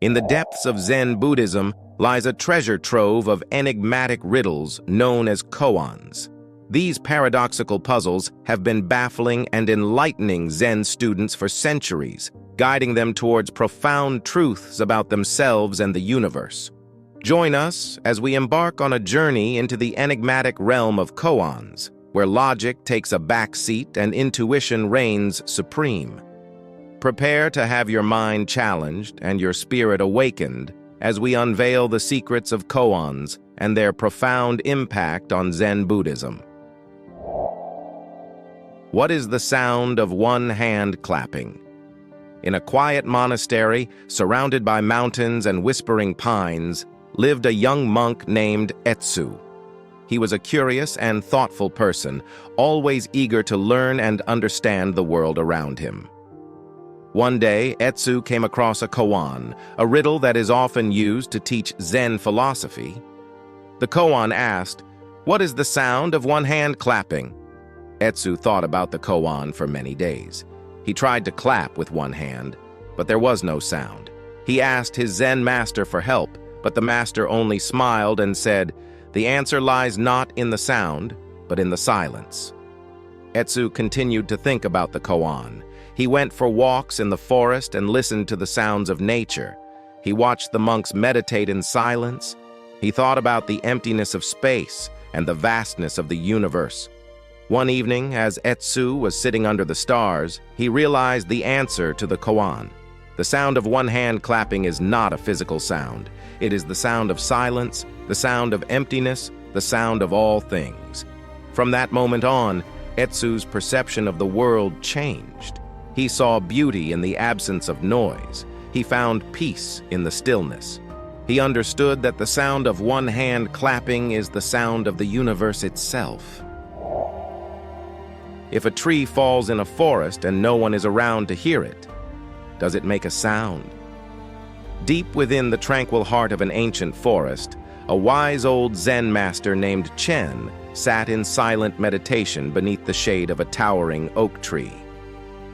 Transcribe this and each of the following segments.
In the depths of Zen Buddhism lies a treasure trove of enigmatic riddles known as koans. These paradoxical puzzles have been baffling and enlightening Zen students for centuries, guiding them towards profound truths about themselves and the universe. Join us as we embark on a journey into the enigmatic realm of koans, where logic takes a backseat and intuition reigns supreme. Prepare to have your mind challenged and your spirit awakened as we unveil the secrets of koans and their profound impact on Zen Buddhism. What is the sound of one hand clapping? In a quiet monastery surrounded by mountains and whispering pines lived a young monk named Etsu. He was a curious and thoughtful person, always eager to learn and understand the world around him. One day, Etsu came across a koan, a riddle that is often used to teach Zen philosophy. The koan asked, "What is the sound of one hand clapping?" Etsu thought about the koan for many days. He tried to clap with one hand, but there was no sound. He asked his Zen master for help, but the master only smiled and said, "The answer lies not in the sound, but in the silence." Etsu continued to think about the koan. He went for walks in the forest and listened to the sounds of nature. He watched the monks meditate in silence. He thought about the emptiness of space and the vastness of the universe. One evening, as Etsu was sitting under the stars, he realized the answer to the koan. The sound of one hand clapping is not a physical sound. It is the sound of silence, the sound of emptiness, the sound of all things. From that moment on, Etsu's perception of the world changed. He saw beauty in the absence of noise. He found peace in the stillness. He understood that the sound of one hand clapping is the sound of the universe itself. If a tree falls in a forest and no one is around to hear it, does it make a sound? Deep within the tranquil heart of an ancient forest, a wise old Zen master named Chen sat in silent meditation beneath the shade of a towering oak tree.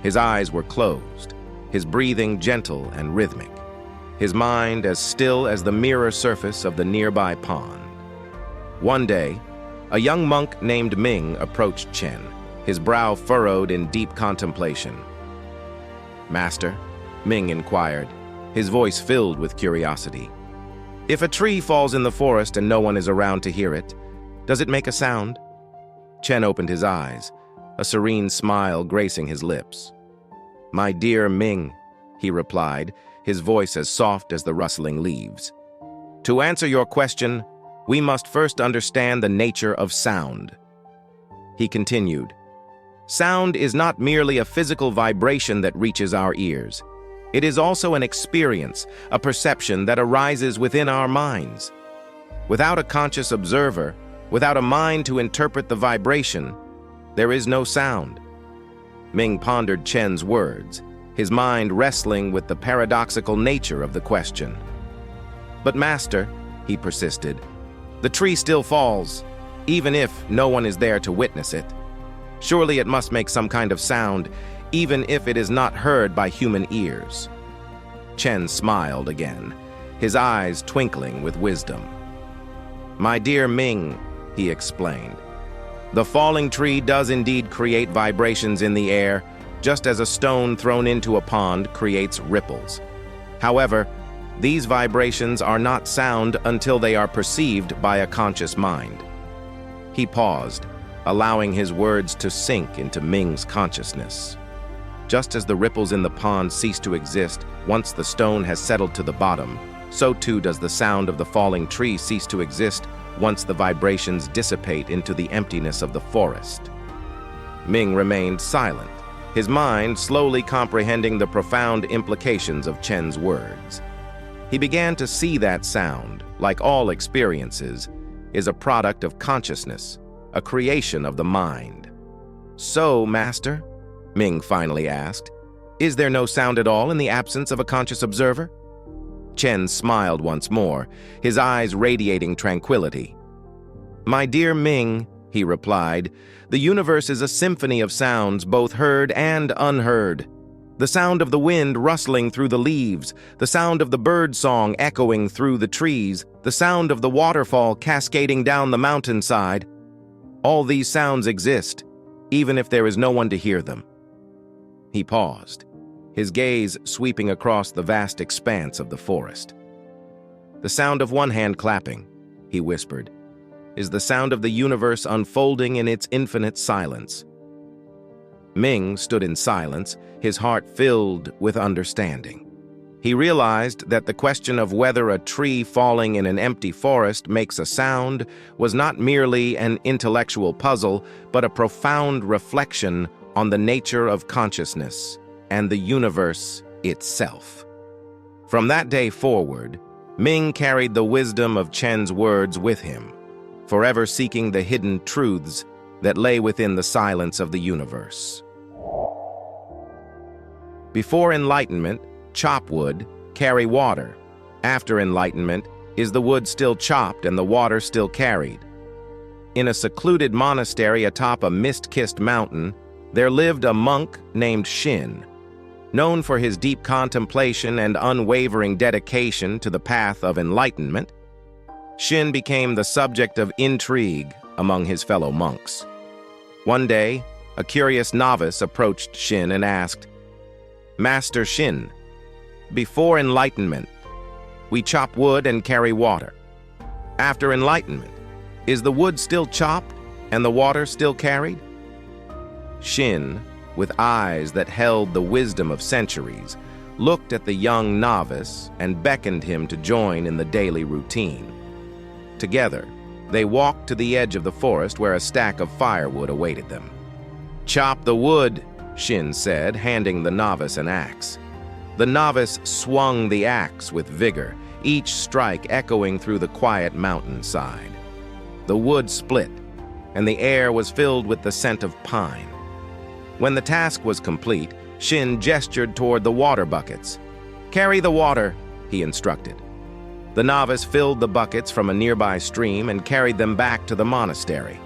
His eyes were closed, his breathing gentle and rhythmic, his mind as still as the mirror surface of the nearby pond. One day, a young monk named Ming approached Chen, his brow furrowed in deep contemplation. "Master," Ming inquired, his voice filled with curiosity, "if a tree falls in the forest and no one is around to hear it, does it make a sound?" Chen opened his eyes, a serene smile gracing his lips. "My dear Ming," he replied, his voice as soft as the rustling leaves. "To answer your question, we must first understand the nature of sound." He continued, "Sound is not merely a physical vibration that reaches our ears. It is also an experience, a perception that arises within our minds. Without a conscious observer, without a mind to interpret the vibration, there is no sound." Ming pondered Chen's words, his mind wrestling with the paradoxical nature of the question. "But master," he persisted, "the tree still falls, even if no one is there to witness it. Surely it must make some kind of sound, even if it is not heard by human ears." Chen smiled again, his eyes twinkling with wisdom. "My dear Ming," he explained, "the falling tree does indeed create vibrations in the air, just as a stone thrown into a pond creates ripples. However, these vibrations are not sound until they are perceived by a conscious mind." He paused, allowing his words to sink into Ming's consciousness. Just as the ripples in the pond cease to exist once the stone has settled to the bottom, so too does the sound of the falling tree cease to exist once the vibrations dissipate into the emptiness of the forest. Ming remained silent, his mind slowly comprehending the profound implications of Chen's words. He began to see that sound, like all experiences, is a product of consciousness, a creation of the mind. "So, master," Ming finally asked, "is there no sound at all in the absence of a conscious observer?" Chen smiled once more, his eyes radiating tranquility. "My dear Ming," he replied, "the universe is a symphony of sounds, both heard and unheard. The sound of the wind rustling through the leaves, the sound of the bird song echoing through the trees, the sound of the waterfall cascading down the mountainside. All these sounds exist, even if there is no one to hear them. He paused, his gaze sweeping across the vast expanse of the forest. The sound of one hand clapping, he whispered, is the sound of the universe unfolding in its infinite silence. Ming stood in silence, his heart filled with understanding. He realized that the question of whether a tree falling in an empty forest makes a sound was not merely an intellectual puzzle, but a profound reflection on the nature of consciousness and the universe itself. From that day forward, Ming carried the wisdom of Chen's words with him, forever seeking the hidden truths that lay within the silence of the universe. Before enlightenment, chop wood, carry water. After enlightenment, is the wood still chopped and the water still carried? In a secluded monastery atop a mist-kissed mountain, there lived a monk named Xin. Known for his deep contemplation and unwavering dedication to the path of enlightenment, Xin became the subject of intrigue among his fellow monks. One day, a curious novice approached Xin and asked, "Master Xin, before enlightenment, we chop wood and carry water. After enlightenment, is the wood still chopped and the water still carried?" Xin, with eyes that held the wisdom of centuries, looked at the young novice and beckoned him to join in the daily routine. Together, they walked to the edge of the forest where a stack of firewood awaited them. "Chop the wood," Xin said, handing the novice an axe. The novice swung the axe with vigor, each strike echoing through the quiet mountainside. The wood split, and the air was filled with the scent of pine. When the task was complete, Xin gestured toward the water buckets. "Carry the water," he instructed. The novice filled the buckets from a nearby stream and carried them back to the monastery.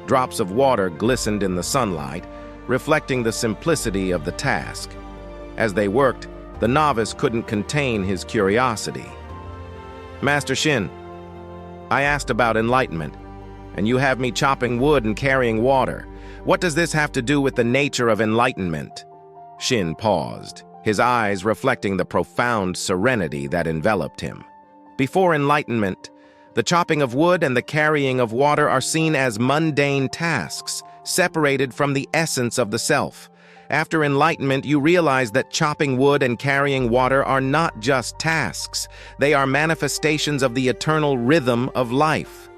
Drops of water glistened in the sunlight, reflecting the simplicity of the task. As they worked, the novice couldn't contain his curiosity. "Master Xin, I asked about enlightenment, and you have me chopping wood and carrying water. What does this have to do with the nature of enlightenment?" Xin paused, his eyes reflecting the profound serenity that enveloped him. Before enlightenment, the chopping of wood and the carrying of water are seen as mundane tasks, separated from the essence of the self. After enlightenment, you realize that chopping wood and carrying water are not just tasks. They are manifestations of the eternal rhythm of life.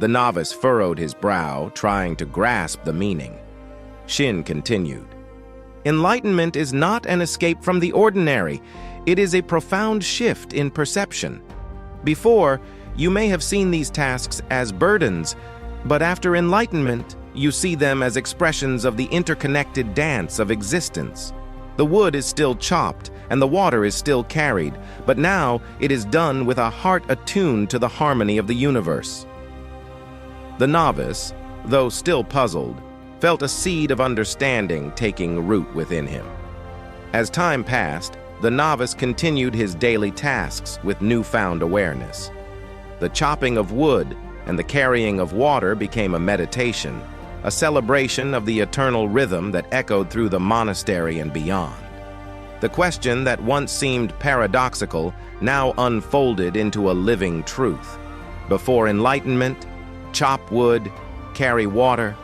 The novice furrowed his brow, trying to grasp the meaning. Xin continued, "Enlightenment is not an escape from the ordinary. It is a profound shift in perception. Before, you may have seen these tasks as burdens, but after enlightenment, you see them as expressions of the interconnected dance of existence. The wood is still chopped and the water is still carried, but now it is done with a heart attuned to the harmony of the universe." The novice, though still puzzled, felt a seed of understanding taking root within him. As time passed, the novice continued his daily tasks with newfound awareness. The chopping of wood and the carrying of water became a meditation, a celebration of the eternal rhythm that echoed through the monastery and beyond. The question that once seemed paradoxical now unfolded into a living truth. Before enlightenment, chop wood, carry water.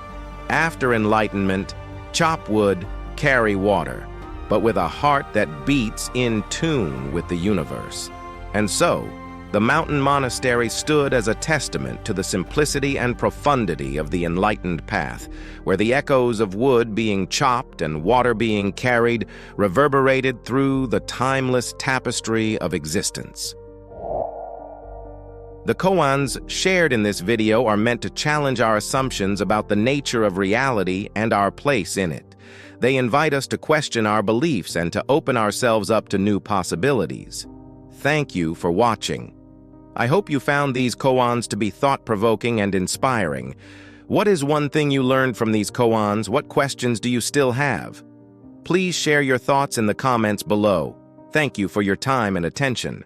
After enlightenment, chop wood, carry water, but with a heart that beats in tune with the universe. And so, the mountain monastery stood as a testament to the simplicity and profundity of the enlightened path, where the echoes of wood being chopped and water being carried reverberated through the timeless tapestry of existence. The koans shared in this video are meant to challenge our assumptions about the nature of reality and our place in it. They invite us to question our beliefs and to open ourselves up to new possibilities. Thank you for watching. I hope you found these koans to be thought-provoking and inspiring. What is one thing you learned from these koans? What questions do you still have? Please share your thoughts in the comments below. Thank you for your time and attention.